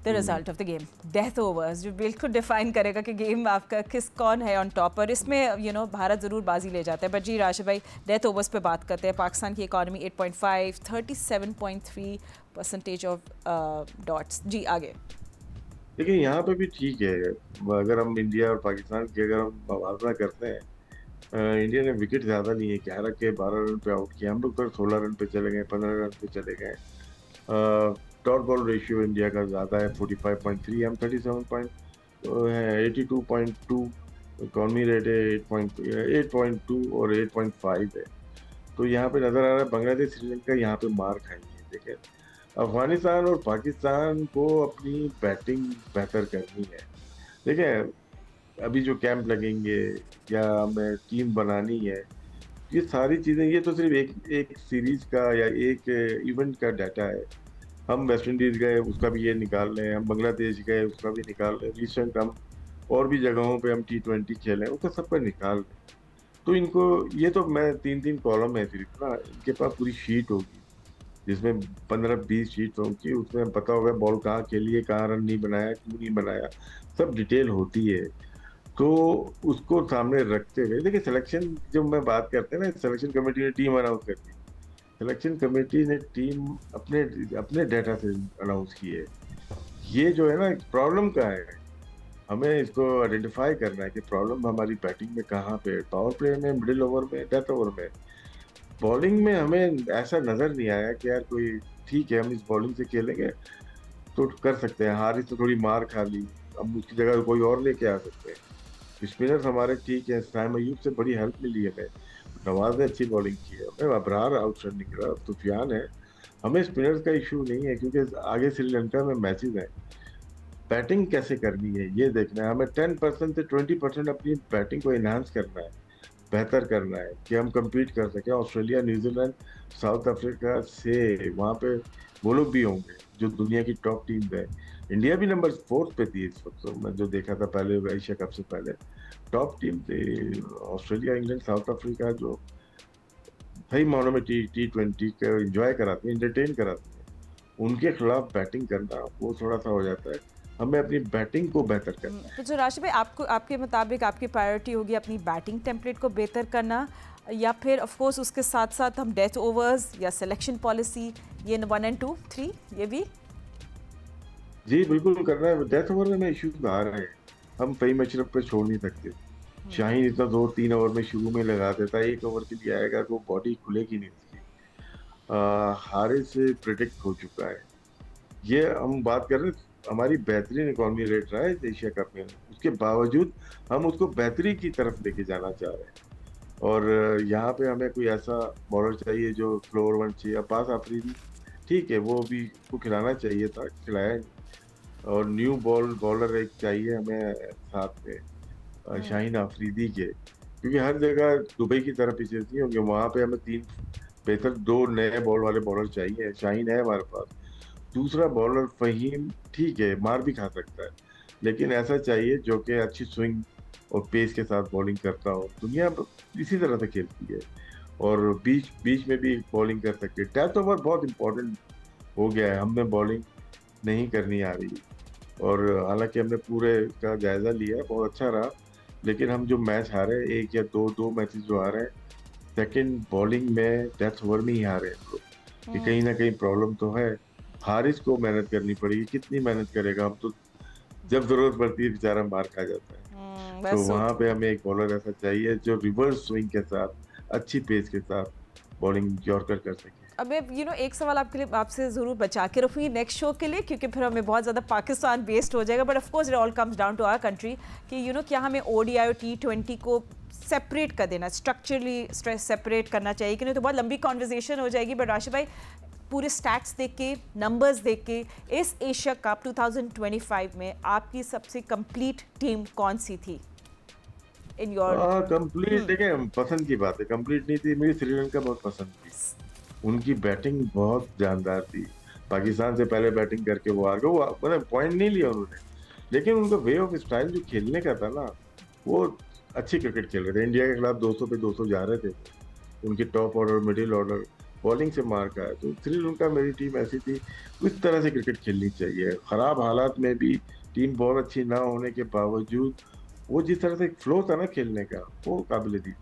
the result of the game, death overs, जो बिल्कुल डिफाइन करेगा कि गेम आपका कौन है ऑन टॉप। और इसमें भारत ज़रूर बाजी ले जाता है। बट जी राशिद भाई, डेथ ओवर्स पे बात करते हैं। पाकिस्तान की इकोनॉमी 8.5, 37.3% ऑफ डॉट्स। जी आगे। देखिए यहाँ पे भी ठीक है। अगर हम इंडिया और पाकिस्तान की अगर हम मुआवजा करते हैं, इंडिया ने विकेट ज्यादा लिए हैं, 11 के 12 रन पे आउट किया। हम लोग पर 16 रन पे चले गए, 15 रन पे चले गए। डॉट बॉल रेशियो इंडिया का ज्यादा है, 45.3, हम 37 पॉइंट है, 82.2। इकॉनमी रेट है 8.2 और 8.5 है। तो यहाँ पे नजर आ रहा है बांग्लादेश श्रीलंका यहाँ पे मार खाएंगे। देखिए, अफगानिस्तान और पाकिस्तान को अपनी बैटिंग बेहतर करनी है। देखिए, अभी जो कैंप लगेंगे या हमें टीम बनानी है, ये सारी चीजें, ये तो सिर्फ एक एक सीरीज का या एक इवेंट का डाटा है। हम वेस्ट इंडीज गए, उसका भी ये निकाल रहे हैं, हम बांग्लादेश गए, उसका भी निकाल रहे हैं, रिसेंट हम और भी जगहों पे हम T20 खेले, उसका सबका निकाल रहे हैं। तो इनको, ये तो मैं 3-3 कॉलम है सिर्फ ना, इनके पास पूरी शीट होगी जिसमें 15-20 शीट होंगी, उसमें पता होगा बॉल कहाँ खेली है, कहाँ रन नहीं बनाया, क्यों नहीं बनाया, सब डिटेल होती है। तो उसको सामने रखते हुए देखिए, सिलेक्शन जब मैं बात करते हैं ना, सिलेक्शन कमेटी ने टीम अनाउंस कर दी। सिलेक्शन कमेटी ने टीम अपने अपने डाटा से अनाउंस की है। ये जो है ना, प्रॉब्लम कहाँ है, हमें इसको आइडेंटिफाई करना है कि प्रॉब्लम हमारी बैटिंग में कहाँ पे है, पावर प्ले में, मिडिल ओवर में, डेथ ओवर में। बॉलिंग में हमें ऐसा नजर नहीं आया कि यार कोई, ठीक है हम इस बॉलिंग से खेलेंगे तो कर सकते हैं, हारी तो थोड़ी मार खा ली, अब उसकी जगह कोई और लेके आ सकते हैं। स्पिनर्स हमारे ठीक है, साइम अयूब से बड़ी हेल्प मिली है हमें, नवाज ने अच्छी बॉलिंग की है, हमें अबरार आउटस्टैंडिंग रहा, सुफियान है। हमें स्पिनर्स का इशू नहीं है, क्योंकि आगे श्रीलंका में मैचेस हैं। बैटिंग कैसे करनी है ये देखना है हमें। 10% से 20% अपनी बैटिंग को इन्हांस करना है, बेहतर करना है, कि हम compete कर सकें ऑस्ट्रेलिया, न्यूजीलैंड, साउथ अफ्रीका से। वहाँ पे वो लोग भी होंगे जो दुनिया की टॉप टीम है। इंडिया भी नंबर 4 पे थी इस वक्त, तो मैं जो देखा था पहले एशिया कप से पहले, टॉप टीम थे ऑस्ट्रेलिया, इंग्लैंड, साउथ अफ्रीका, जो सही मानों में T20 को एंजॉय कराते हैं, एंटरटेन कराते हैं। उनके खिलाफ बैटिंग करना वो थोड़ा सा हो जाता है। हमें अपनी बैटिंग को बेहतर करना है। तो जो राशिद भाई, आपको आपके मुताबिक आपकी प्रायोरिटी होगी अपनी बैटिंग टेम्पलेट को बेहतर करना, या फिर ऑफ कोर्स उसके साथ साथ हम डेथ ओवर्स या सिलेक्शन पॉलिसी, ये 1 and 2, 3 ये भी? जी बिल्कुल करना है। डेथ ओवर में इश्यूज आ रहे हैं, हम सही मैचअप पे छोड़ नहीं सकते। शाहीन इतना 2-3 ओवर में शुरू में लगा देता है, 1 ओवर के लिए आएगा तो बॉडी खुलेगी नहीं उसकी। हारे से प्रिडिक्ट हो चुका है। ये हम बात कर रहे हैं, हमारी बेहतरीन इकॉनमी रेट रहा है एशिया कप में, उसके बावजूद हम उसको बेहतरी की तरफ लेके जाना चाह रहे हैं। और यहाँ पे हमें कोई ऐसा बॉलर चाहिए जो फ्लोर वन चाहिए। अब्बास आफरीदी ठीक है, वो भी को खिलाना चाहिए था, खिलाया नहीं। और न्यू बॉलर एक चाहिए हमें साथ में, शाहीन आफरीदी के, क्योंकि हर जगह दुबई की तरफ पिचेस नहीं होंगे, वहाँ पे हमें 3 बेहतर 2 नए बॉल वाले बॉलर चाहिए। शाहीन है हमारे पास। दूसरा बॉलर फहीम ठीक है, मार भी खा सकता है, लेकिन ऐसा चाहिए जो कि अच्छी स्विंग और पेस के साथ बॉलिंग करता हो। दुनिया इसी तरह से खेलती है और बीच बीच में भी बॉलिंग कर सकते हैं। डेथ ओवर बहुत इंपॉर्टेंट हो गया है, हमने बॉलिंग नहीं करनी आ रही और हालांकि हमने पूरे का जायजा लिया है, बहुत अच्छा रहा, लेकिन हम जो मैच हारे, एक या दो मैचेस जो हारे हैं, सेकंड बॉलिंग में डेथ ओवर में ही हारे हैं हम लोग। कि कहीं ना कहीं प्रॉब्लम तो है। हारिस को मेहनत करनी पड़ेगी, कितनी मेहनत करेगा, हम तो जब जरूरत पड़ती है बेचारा मार खा जाता है। तो वहां पे हमें एक बॉलर ऐसा चाहिए जो रिवर्स स्विंग के साथ अच्छी पेस के साथ बॉलिंग यॉर्कर कर सके। अब एक सवाल आपके लिए आपसे ज़रूर बचा के रखूँगी नेक्स्ट शो के लिए, क्योंकि फिर हमें बहुत ज़्यादा पाकिस्तान बेस्ड हो जाएगा, but of course it all comes down to our country कि क्या हमें ओडीआई और T20 को सेपरेट कर देना, स्ट्रक्चरली सेपरेट करना चाहिए कि नहीं, तो बहुत लंबी कॉन्वर्जेसन हो जाएगी। बट राशिद भाई, पूरे स्टैट्स देख के, नंबर्स देख के, इस एशिया कप 2025 में आपकी सबसे कंप्लीट टीम कौन सी थी इन योर? कंप्लीट देखिए, पसंद की बात है, कंप्लीट नहीं थी, मुझे श्रीलंका बहुत पसंद थी। उनकी बैटिंग बहुत जानदार थी। पाकिस्तान से पहले बैटिंग करके वो आ गए, वो मतलब पॉइंट नहीं लिया उन्होंने, लेकिन उनका वे ऑफ स्टाइल जो खेलने का था ना, वो अच्छी क्रिकेट खेल रहे थे। इंडिया के खिलाफ 200 पे 200 जा रहे थे, उनके top order, middle order bowling से मार का है। तो श्रीलंका मेरी टीम ऐसी थी, उस तरह से क्रिकेट खेलनी चाहिए। खराब हालात में भी टीम बहुत अच्छी ना होने के बावजूद वो जिस तरह से फ्लो था ना खेलने का, वो काबिल थी।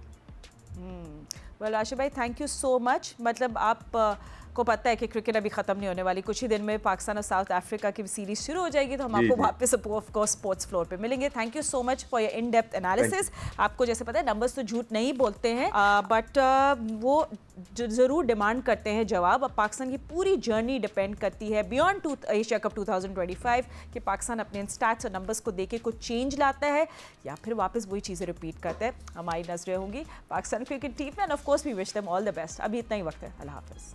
वेल राशिद भाई, थैंक यू सो मच। मतलब आप को पता है कि क्रिकेट अभी ख़त्म नहीं होने वाली, कुछ ही दिन में पाकिस्तान और साउथ अफ्रीका की सीरीज शुरू हो जाएगी, तो हम आपको वापस ऑफ कोर्स स्पोर्ट्स फ्लोर पे मिलेंगे। Thank you so much for your in depth analysis. आपको जैसे पता है नंबर्स तो झूठ नहीं बोलते हैं, बट वो ज़रूर डिमांड करते हैं जवाब। अब पाकिस्तान की पूरी जर्नी डिपेंड करती है बियॉन्ड एशिया कप 2025 कि पाकिस्तान अपने स्टैट्स और नंबर्स को देके कुछ चेंज लाता है या फिर वापस वही चीज़ें रिपीट करता है। हमारी नजरें होंगी पाकिस्तान क्रिकेट टीम में, and of course we wish them all the best. अभी इतना ही वक्त है, अल्लाह हाफिज़।